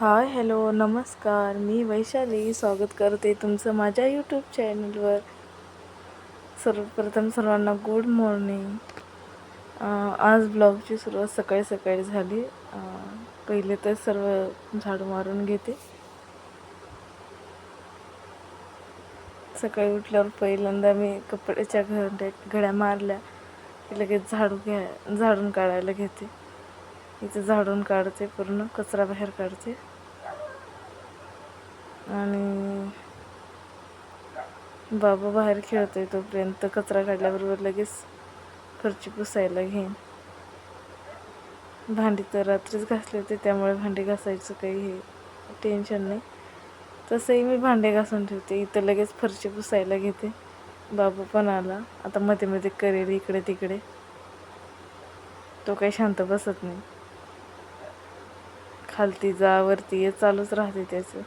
Hi hello नमस्कार, मी वैशाली स्वागत करते तुमचं माझ्या यूट्यूब चॅनलवर. सर्वप्रथम सर्वांना गुड मॉर्निंग. आज ब्लॉगची सुरुवात सकाळी सकाळी झाली. पहिले तर सर्व झाडू मारून घेते. सकाळी उठल्यावर पहिल्यांदा मी कपड्याच्या घड्या मारल्या की लगेच झाडून काढायला घेते. इथे झाडून काढते, पूर्ण कचरा बाहेर काढते आणि बाबा बाहेर खेळतोय तोपर्यंत कचरा काढल्याबरोबर लगेच फरची पुसायला घेईन. भांडी तर रात्रीच घासले होते, त्यामुळे भांडी घासायचं काही हे टेन्शन नाही. तसंही मी भांडे घासून ठेवते. इथं लगेच फरची पुसायला घेते. बाबू पण आला, आता मध्ये मध्ये करेल इकडे तिकडे. तो काही शांत बसत नाही, खालती जा वरती ये चालूच राहते त्याचं.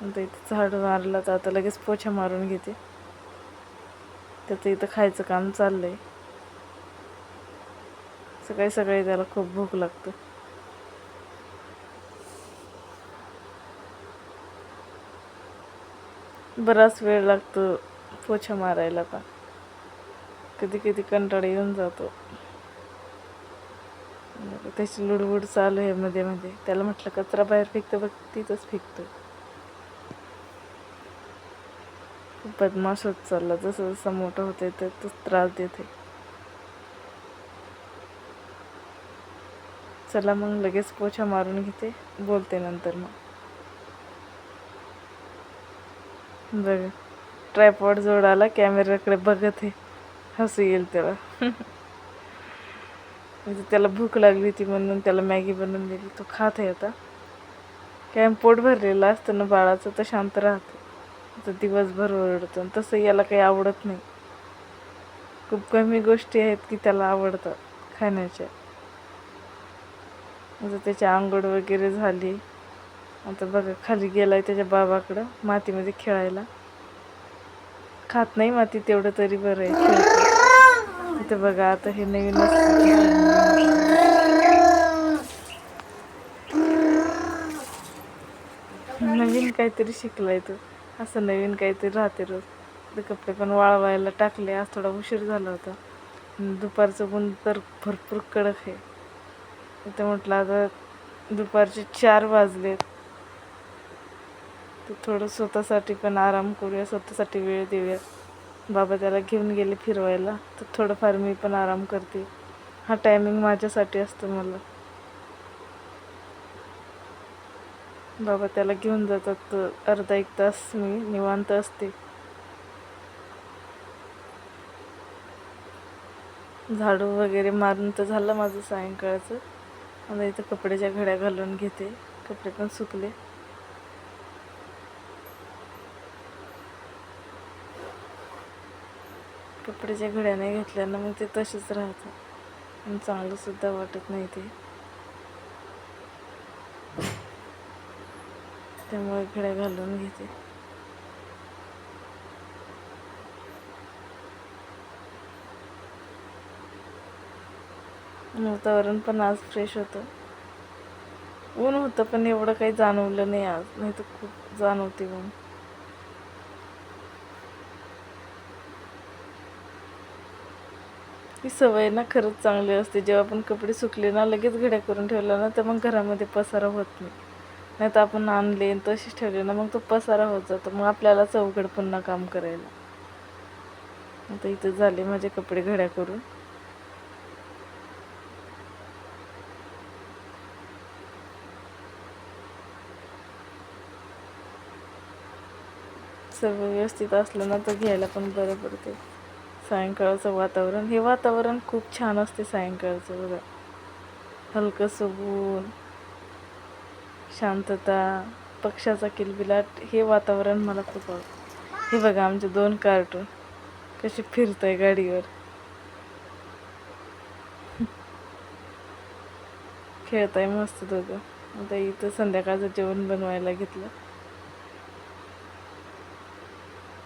आता इथं झाडू मारला तर आता लगेच पोछा मारून घेते. त्याचं इथं खायचं काम चाललंय. सकाळी सकाळी त्याला खूप भूक लागते. बराच वेळ लागतो पोछा मारायला, पण कधी कधी कंटाळा येऊन जातो. त्याची लुडबुड चालू आहे मध्ये मध्ये. त्याला म्हटलं कचरा बाहेर फेकतो, बघ तिथंच फेकतो. खूप बदमाश होत चालला. जसं जसं मोठं होते तर त्रास देते. चला मग लगेच पोछा मारून घेते, बोलते नंतर. मग बघ, ट्रायपॉड जोडाला कॅमेऱ्याकडे बघत आहे. हसू येईल त्याला. म्हणजे त्याला भूक लागली होती म्हणून त्याला मॅगी बनवून दिली. तो खात आहे आता. काय पोट भरलेलं असतं ना बाळाचं, तर शांत राहतं. तर दिवसभर ओरडतं. तसं याला काही आवडत नाही. खूप कमी गोष्टी आहेत की त्याला आवडतात खाण्याच्या. आता त्याची आंघोळ वगैरे झाली. आता बघा खाली गेलाय त्याच्या बाबाकडं मातीमध्ये खेळायला. खात नाही माती, तेवढं तरी बरं आहे, खेळतो. इथं बघा आता हे नवीन काहीतरी शिकलाय तो. असं नवीन काहीतरी राहते रोज. ते कपडे पण वाळवायला टाकले. आज थोडा उशीर झाला होता. दुपारचं ऊन तर भरपूर कडक आहे. इथं म्हटलं आता दुपारचे 4 वाजलेत, तर थोडं स्वतःसाठी पण आराम करूया, स्वतःसाठी वेळ देऊया. बाबा त्याला घेऊन गेले फिरवायला, तर थोडंफार मी पण आराम करते. हा टायमिंग माझ्यासाठी असतो. मला बाबा त्याला घेऊन जातात, तर अर्धा एक तास मी निवांत असते. झाडू वगैरे मारून तर झालं माझं सायंकाळचं. आता इथं कपड्याच्या घड्या घालून घेते. कपडे पण सुकले. कपड्याच्या घड्या नाही घेतल्यानं मग ते तसेच राहतात आणि चांगलं सुद्धा वाटत नाही ते. त्यामुळे घड्या घालून घेते. वातावरण पण आज फ्रेश होतं. ऊन होतं पण एवढं काही जाणवलं नाही आज, नाही तर खूप जाणवते ऊन. ही सवय ना खरंच चांगली असते. जेव्हा आपण कपडे सुकले ना लगेच घड्या करून ठेवला ना, तर मग घरामध्ये पसारा होत नाही. नाही तर आपण आणले तशीच ठेवले ना, मग तो पसारा होत जातो. मग आपल्यालाच अवघड पुन्हा काम करायला. आता इथं झाले माझे कपडे घड्या करून. सर्व व्यवस्थित असलं ना तर घ्यायला पण बरं पडते. सायंकाळचं वातावरण, हे वातावरण खूप छान असते सायंकाळचं. बघा, हलकंसं ऊन, शांतता, पक्ष्याचा किलबिलाट, हे वातावरण मला खूप आवडतं. हे बघा आमचे 2 कार्टून कसे फिरताय गाडीवर. खेळताय मस्त दोघं. आता इथं संध्याकाळचं जेवण बनवायला घेतलं.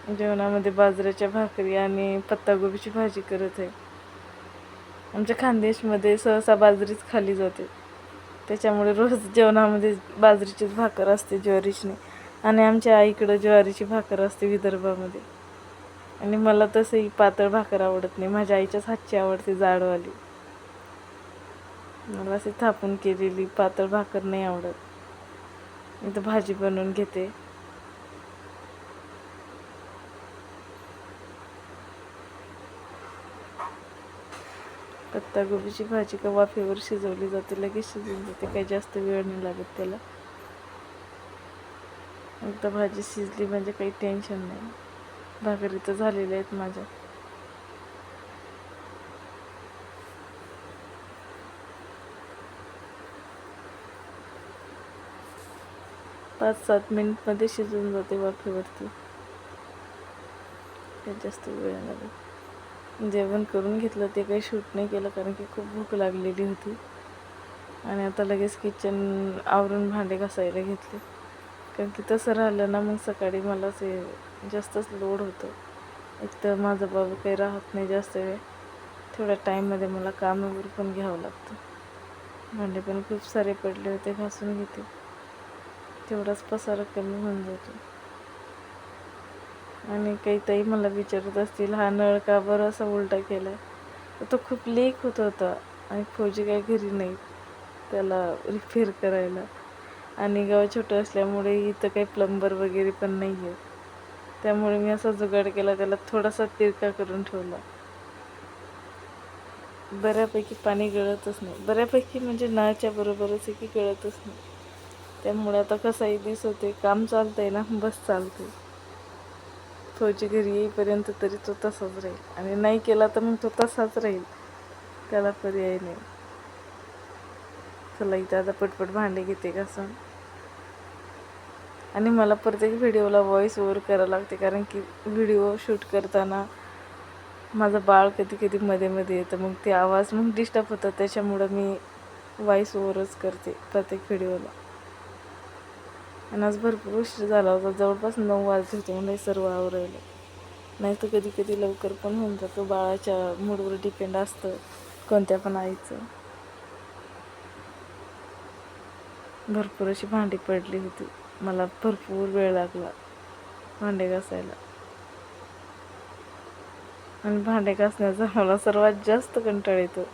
जेवणामध्ये बाजरीच्या भाकरी आणि पत्तागोबीची भाजी करत आहे. आमच्या खानदेशमध्ये सहसा बाजरीच खाल्ली जाते. त्याच्यामुळे रोज जेवणामध्ये बाजरीचीच भाकर असते, ज्वारीची नाही. आणि आमच्या आईकडं ज्वारीची भाकर असते विदर्भामध्ये. आणि मला तसंही पातळ भाकर आवडत नाही, माझ्या आईच्याच हातची आवडते, जाडवाली. मला अशी थापून केलेली पातळ भाकर नाही आवडत. मी तर भाजी बनवून घेते. पत्ताकोबीची भाजी का वाफेवर शिजवली जाते, लगेच शिजून जाते, काही जास्त वेळ नाही लागत त्याला. एकदा भाजी शिजली म्हणजे काही टेन्शन नाही. भाकरी तर झालेल्या आहेत माझ्या. 5-7 मिनिटमध्ये शिजून जाते वाफेवरती, काही जास्त वेळ लागत. जेवण करून घेतलं, ते काही शूट नाही केलं कारण की खूप भूक लागलेली होती. आणि आता लगेच किचन आवरून भांडे घासायला घेतले, कारण की तसं राहिलं ना मग सकाळी मला ते जास्तच लोड होतं. एक तर माझा बाबा काही राहत नाही जास्त वेळ, थोड्या टाईममध्ये मला कामावर पण घ्यावं लागतं. भांडे पण खूप सारे पडले होते, घासून घेते, तेवढाच पसारा कमी होऊन जातो. आणि काही ताई मला विचारत असतील, हा नळ का बरं असा उलटा केला आहे, तर तो खूप लीक होत होता. आणि फौजी काही घरी नाही त्याला रिपेअर करायला, आणि गाव छोटं असल्यामुळे इथं काही प्लंबर वगैरे पण नाही आहे. त्यामुळे मी असा जुगाड केला, त्याला थोडासा तिरका करून ठेवला. बऱ्यापैकी पाणी गळतच नाही, बऱ्यापैकी म्हणजे नळाच्या बरोबरच आहे की गळतच नाही. त्यामुळे आता कसाही दिस होते, काम चालतंय ना, बस चालते. फौजी घरी येईपर्यंत तरी तो तसाच राहील, आणि नाही केला तर मग तो तसाच राहील, त्याला पर्याय नाही. चला इथं आता पटपट भांडे घेते घासून. आणि मला प्रत्येक व्हिडिओला व्हॉइस ओव्हर करावं लागते, कारण की व्हिडिओ शूट करताना माझं बाळ कधी कधी मध्ये मध्ये येतं, मग ते आवाज मग डिस्टर्ब होतात. त्याच्यामुळं मी व्हॉइस ओव्हरच करते प्रत्येक व्हिडिओला. आणि आज भरपूर उशीर झाला होता, जवळपास 9 वाजले होते म्हणजे सर्व आवरायला. नाही तर कधी कधी लवकर पण होऊन जातो, बाळाच्या मूडवर डिपेंड असतं कोणत्या पण आईचं. भरपूर अशी भांडी पडली होती, मला भरपूर वेळ लागला भांडे घासायला. आणि भांडे घासण्याचा मला सर्वात जास्त कंटाळा येतो,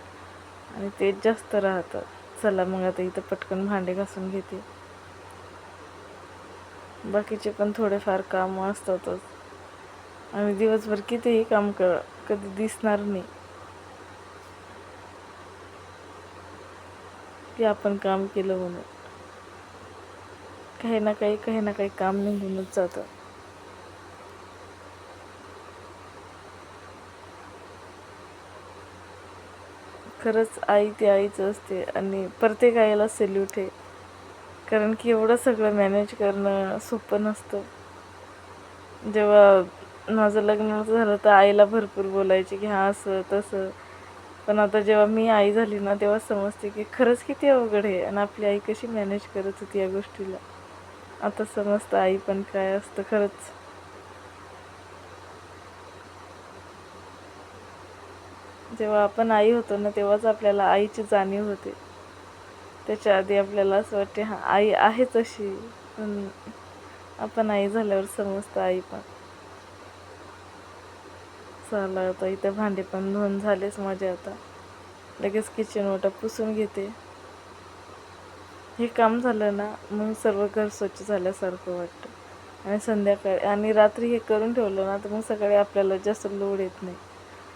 आणि तेच जास्त राहतं. चला मग आता इथं पटकन भांडे घासून घेते. बाकीचे पण थोडेफार कामं असतातच, आणि दिवसभर कितीही काम कधी दिसणार नाही की आपण काम केलं म्हणून. काही ना काही काम निघूनच जातं. खरंच आई ती आईच असते, आणि प्रत्येक आईला सॅल्यूट आहे, कारण की एवढं सगळं मॅनेज करणं सोपं नसतं. जेव्हा माझं लग्न झालं तर आईला भरपूर बोलायचे की हां असं तसं, पण आता जेव्हा मी आई झाली ना तेव्हा समजते की खरंच किती अवघड आहे, आणि आपली आई कशी मॅनेज करत होती या गोष्टीला. आता समजतं आई पण काय असतं खरंच. जेव्हा आपण आई होतो ना तेव्हाच आपल्याला आईची जाणीव होते. त्याच्या आधी आपल्याला असं वाटते हां आई आहेच अशी, पण आपण आई झाल्यावर समजतं आई पण. चला आता इथं भांडे पण धुवून झालेच माझे. आता लगेच किचन ओटा पुसून घेते. हे काम झालं ना मग सर्व घर स्वच्छ झाल्यासारखं वाटतं. आणि संध्याकाळी आणि रात्री हे करून ठेवलं ना तर मग सकाळी आपल्याला जास्त लोड येत नाही.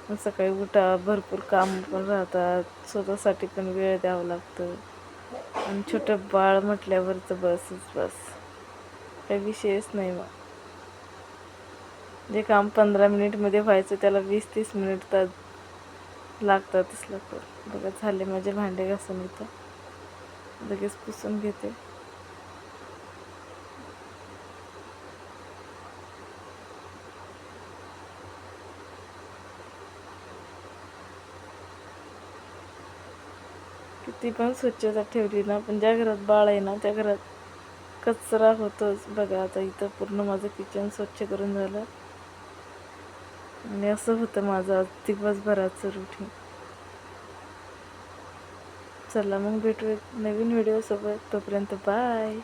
मग सकाळी उठा, भरपूर काम पण राहतात, स्वतःसाठी पण वेळ द्यावं लागतं. आणि छोटं बाळ म्हटल्यावर तर बसच बस, काही विषयच नाही. मग जे काम 15 मिनिटमध्ये व्हायचं त्याला 20-30 मिनिट तर लागतातच लवकर. बघा झाले माझे भांडे घासून, इथं लगेच पुसून घेते. किती पण स्वच्छता ठेवली ना, पण ज्या घरात बाळ आहे ना त्या घरात कचरा होतोच. बघा आता इथं पूर्ण माझं किचन स्वच्छ करून झालं, आणि असं होतं माझं दिवसभराचं रुटीन. चला मग भेटूया नवीन व्हिडिओसोबत. तोपर्यंत बाय.